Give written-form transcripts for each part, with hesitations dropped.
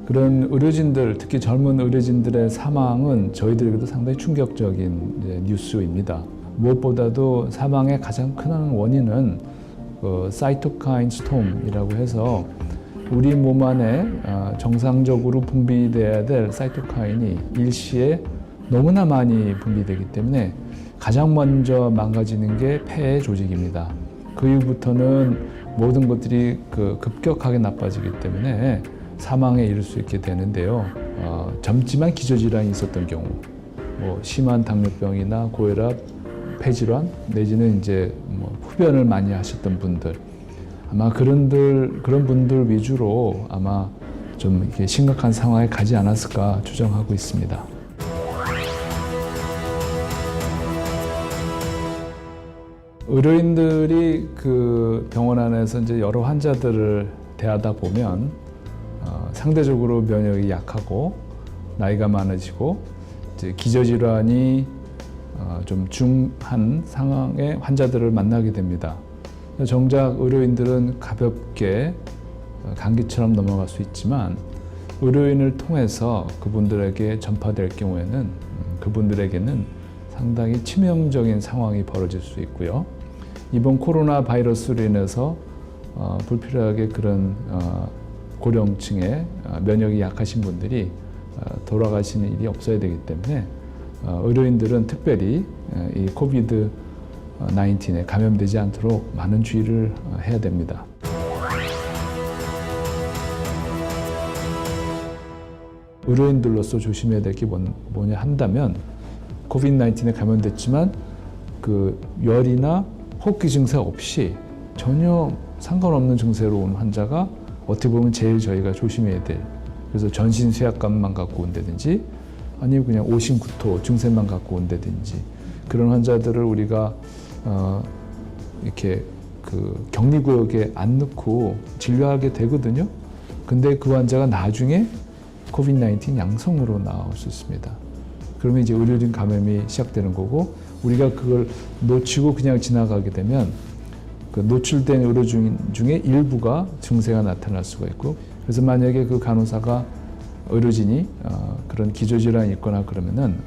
그런 의료진들, 특히 젊은 의료진들의 사망은 저희들에게도 상당히 충격적인 뉴스입니다. 무엇보다도 사망의 가장 큰 원인은 사이토카인 스톰이라고 해서 우리 몸 안에 정상적으로 분비돼야 될 사이토카인이 일시에 너무나 많이 분비되기 때문에 가장 먼저 망가지는 게 폐 조직입니다. 그 이후부터는 모든 것들이 급격하게 나빠지기 때문에 사망에 이를 수 있게 되는데요. 젊지만 기저질환이 있었던 경우, 심한 당뇨병이나 고혈압, 폐질환 내지는 이제 흡연을 많이 하셨던 분들, 아마 그런 분들 위주로 아마 좀 이렇게 심각한 상황에 가지 않았을까 추정하고 있습니다. 의료인들이 그 병원 안에서 이제 여러 환자들을 대하다 보면 상대적으로 면역이 약하고 나이가 많아지고 이제 기저질환이 좀 중한 상황의 환자들을 만나게 됩니다. 정작 의료인들은 가볍게 감기처럼 넘어갈 수 있지만 의료인을 통해서 그분들에게 전파될 경우에는 그분들에게는 상당히 치명적인 상황이 벌어질 수 있고요. 이번 코로나 바이러스로 인해서 불필요하게 그런 고령층의 면역이 약하신 분들이 돌아가시는 일이 없어야 되기 때문에 의료인들은 특별히 이 코비드 19에 감염되지 않도록 많은 주의를 해야 됩니다. 의료인들로서 조심해야 될 게 뭐냐 한다면 코비드 19에 감염됐지만 그 열이나 호흡기 증세 없이 전혀 상관없는 증세로 온 환자가 어떻게 보면 제일 저희가 조심해야 될, 그래서 전신 수약감만 갖고 온다든지 아니면 그냥 오심구토 증세만 갖고 온다든지 그런 환자들을 우리가 이렇게 그 격리구역에 안 넣고 진료하게 되거든요. 근데 그 환자가 나중에 코비드 19 양성으로 나올 수 있습니다. 그러면 이제 의료진 감염이 시작되는 거고, 우리가 그걸 놓치고 그냥 지나가게 되면 그 노출된 의료진 중에 일부가 증세가 나타날 수가 있고, 그래서 만약에 그 간호사가 의료진이 그런 기저질환이 있거나 그러면은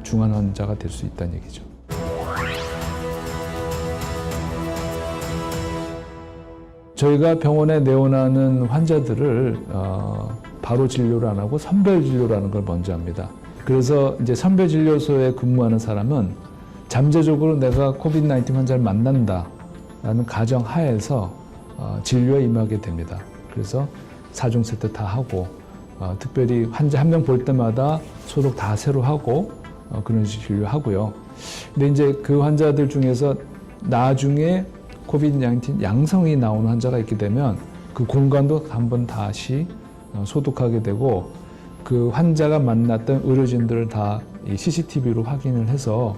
중환 환자가 될 수 있다는 얘기죠. 저희가 병원에 내원하는 환자들을 바로 진료를 안 하고 선별 진료라는 걸 먼저 합니다. 그래서 이제 선별진료소에 근무하는 사람은 잠재적으로 내가 코비드 19 환자를 만난다라는 가정 하에서 진료에 임하게 됩니다. 그래서 4중 세트 다 하고 특별히 환자 한 명 볼 때마다 소독 다 새로 하고 그런 식으로 진료하고요. 근데 이제 그 환자들 중에서 나중에 코비드 19 양성이 나오는 환자가 있게 되면 그 공간도 한번 다시 소독하게 되고, 그 환자가 만났던 의료진들을 다 CCTV로 확인을 해서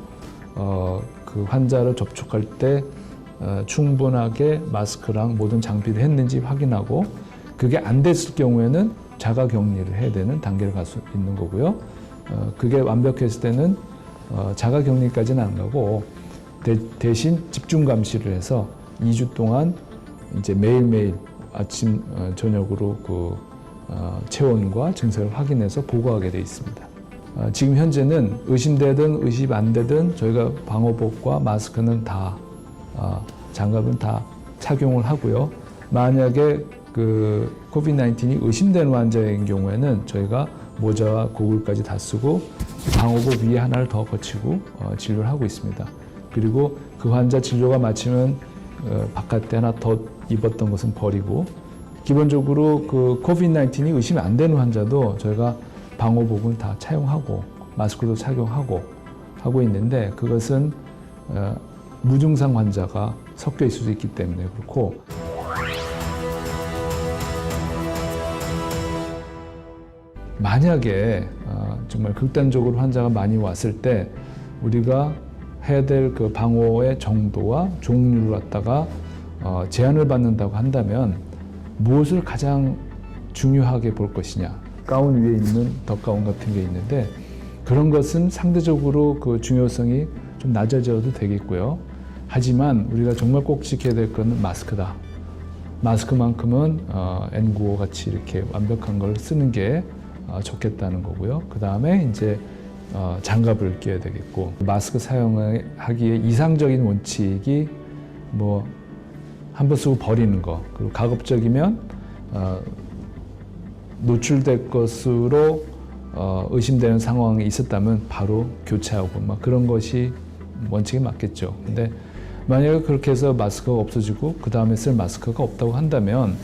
그 환자를 접촉할 때 충분하게 마스크랑 모든 장비를 했는지 확인하고, 그게 안 됐을 경우에는 자가 격리를 해야 되는 단계를 갈 수 있는 거고요. 그게 완벽했을 때는 자가 격리까지는 안 가고 대신 집중 감시를 해서 2주 동안 이제 매일매일 아침 저녁으로 그 체온과 증세를 확인해서 보고하게 돼 있습니다. 지금 현재는 의심되든 의심 안 되든 저희가 방호복과 마스크는 다 장갑은 다 착용을 하고요. 만약에 그 코비드 19이 의심되는 환자인 경우에는 저희가 모자와 고글까지 다 쓰고 방호복 위에 하나를 더 거치고 진료를 하고 있습니다. 그리고 그 환자 진료가 마치면 바깥에 하나 더 입었던 것은 버리고, 기본적으로 그 코비드 19이 의심이 안 되는 환자도 저희가 방호복은 다 착용하고 마스크도 착용하고 하고 있는데, 그것은 무증상 환자가 섞여 있을 수 있기 때문에 그렇고, 만약에 정말 극단적으로 환자가 많이 왔을 때 우리가 해야 될 그 방호의 정도와 종류를 갖다가 제한을 받는다고 한다면 무엇을 가장 중요하게 볼 것이냐. 가운 위에 있는 덧가운 같은 게 있는데 그런 것은 상대적으로 그 중요성이 좀 낮아져도 되겠고요. 하지만 우리가 정말 꼭 지켜야 될 것은 마스크다. 마스크만큼은 N95 같이 이렇게 완벽한 걸 쓰는 게 좋겠다는 거고요. 그 다음에 이제 장갑을 껴야 되겠고, 마스크 사용하기에 이상적인 원칙이 뭐 한 번 쓰고 버리는 거, 그리고 가급적이면 노출될 것으로 의심되는 상황이 있었다면 바로 교체하고 막 그런 것이 원칙에 맞겠죠. 근데 만약에 그렇게 해서 마스크가 없어지고 그 다음에 쓸 마스크가 없다고 한다면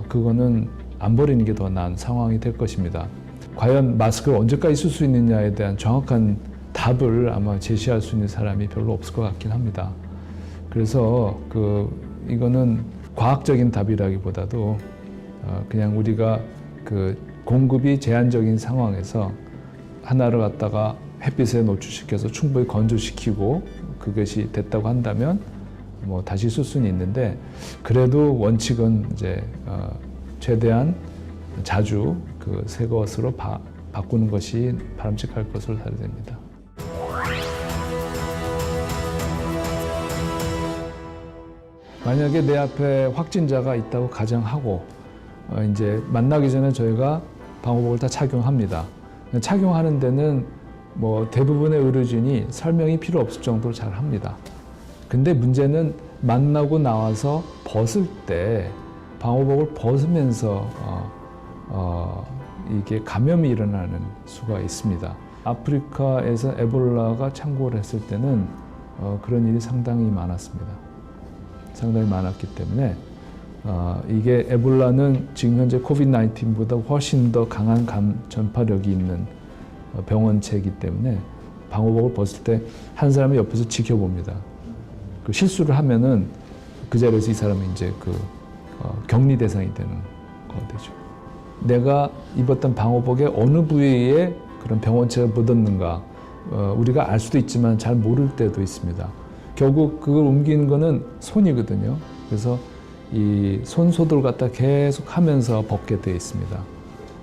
그거는 안 버리는 게 더 나은 상황이 될 것입니다. 과연 마스크를 언제까지 쓸 수 있느냐에 대한 정확한 답을 아마 제시할 수 있는 사람이 별로 없을 것 같긴 합니다. 그래서 이거는 과학적인 답이라기보다도 그냥 우리가 공급이 제한적인 상황에서 하나를 갖다가 햇빛에 노출시켜서 충분히 건조시키고 그것이 됐다고 한다면 뭐 다시 쓸 수는 있는데, 그래도 원칙은 이제 최대한 자주 새 것으로 바꾸는 것이 바람직할 것으로 사료됩니다. 만약에 내 앞에 확진자가 있다고 가정하고 이제 만나기 전에 저희가 방호복을 다 착용합니다. 착용하는 데는 뭐 대부분의 의료진이 설명이 필요 없을 정도로 잘 합니다. 근데 문제는 만나고 나와서 벗을 때 방호복을 벗으면서 이게 감염이 일어나는 수가 있습니다. 아프리카에서 에볼라가 창궐을 했을 때는 그런 일이 상당히 많았습니다. 상당히 많았기 때문에 이게 에볼라는 지금 현재 코비드-19보다 훨씬 더 강한 전파력이 있는 병원체이기 때문에 방호복을 벗을 때 한 사람이 옆에서 지켜봅니다. 실수를 하면은 그 자리에서 이 사람이 이제 격리 대상이 되는 거가 되죠. 내가 입었던 방호복의 어느 부위에 그런 병원체가 묻었는가 우리가 알 수도 있지만 잘 모를 때도 있습니다. 결국 그걸 옮기는 거는 손이거든요. 그래서 이 손 소독을 갖다 계속 하면서 벗게 되어 있습니다.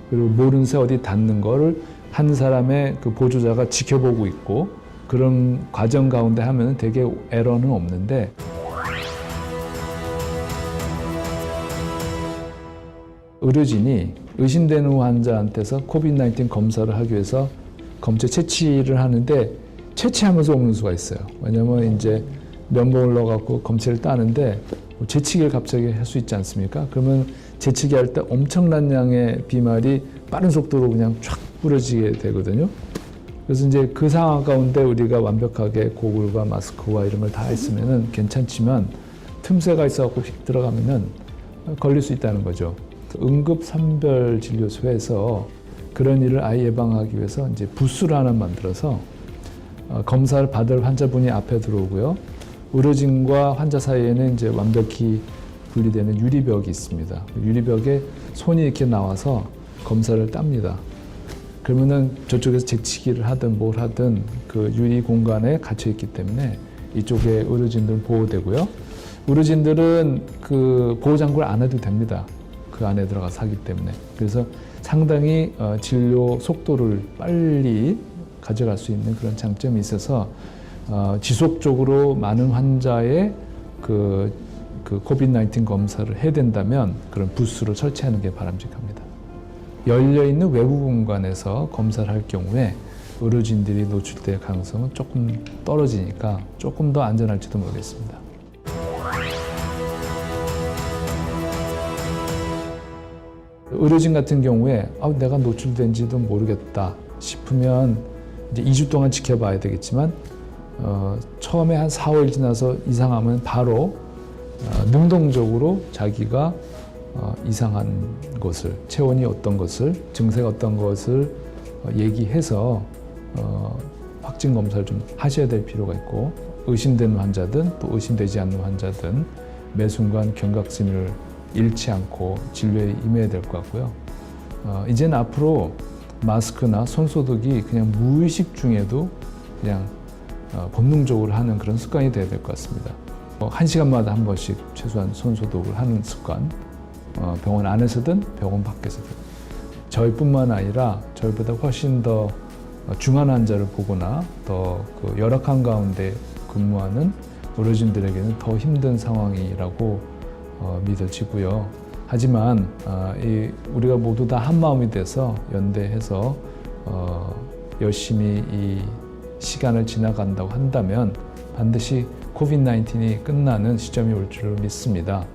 그리고 모른 새 어디 닿는 거를 한 사람의 보조자가 지켜보고 있고, 그런 과정 가운데 하면은 되게 에러는 없는데, 의료진이 의심되는 환자한테서 코비드-19 검사를 하기 위해서 검체 채취를 하는데 채취하면서 옮는 수가 있어요. 왜냐면 이제 면봉을 넣어갖고 검체를 따는데 재치기를 갑자기 할 수 있지 않습니까? 그러면 재치기 할 때 엄청난 양의 비말이 빠른 속도로 그냥 쫙 뿌려지게 되거든요. 그래서 이제 그 상황 가운데 우리가 완벽하게 고글과 마스크와 이런 걸 다 했으면은 괜찮지만 틈새가 있어갖고 휙 들어가면은 걸릴 수 있다는 거죠. 응급선별진료소에서 그런 일을 아예 예방하기 위해서 이제 부스를 하나 만들어서 검사를 받을 환자분이 앞에 들어오고요. 의료진과 환자 사이에는 이제 완벽히 분리되는 유리벽이 있습니다. 유리벽에 손이 이렇게 나와서 검사를 땁니다. 그러면은 저쪽에서 재치기를 하든 뭘 하든 그 유리 공간에 갇혀 있기 때문에 이쪽에 의료진들은 보호되고요. 의료진들은 그 보호장구를 안 해도 됩니다. 그 안에 들어가서 하기 때문에. 그래서 상당히 진료 속도를 빨리 가져갈 수 있는 그런 장점이 있어서 지속적으로 많은 환자의 그 코비드-19 검사를 해야 된다면 그런 부스를 설치하는 게 바람직합니다. 열려있는 외부 공간에서 검사를 할 경우에 의료진들이 노출될 가능성은 조금 떨어지니까 조금 더 안전할지도 모르겠습니다. 의료진 같은 경우에 내가 노출된지도 모르겠다 싶으면 이제 2주 동안 지켜봐야 되겠지만 처음에 한 4, 5일 지나서 이상하면 바로 능동적으로 자기가 이상한 것을, 체온이 어떤 것을, 증세가 어떤 것을 얘기해서 확진 검사를 좀 하셔야 될 필요가 있고, 의심되는 환자든 또 의심되지 않는 환자든 매 순간 경각심을 잃지 않고 진료에 임해야 될 것 같고요. 이제는 앞으로 마스크나 손소독이 그냥 무의식 중에도 그냥 본능적으로 하는 그런 습관이 돼야 될 것 같습니다. 1시간마다 한 번씩 최소한 손소독을 하는 습관, 병원 안에서든 병원 밖에서든. 저희뿐만 아니라 저희보다 훨씬 더 중한 환자를 보거나 더 그 열악한 가운데 근무하는 의료진들에게는 더 힘든 상황이라고 믿어지고요. 하지만 우리가 모두 다 한마음이 돼서 연대해서 열심히 이 시간을 지나간다고 한다면 반드시 코비드-19이 끝나는 시점이 올 줄 믿습니다.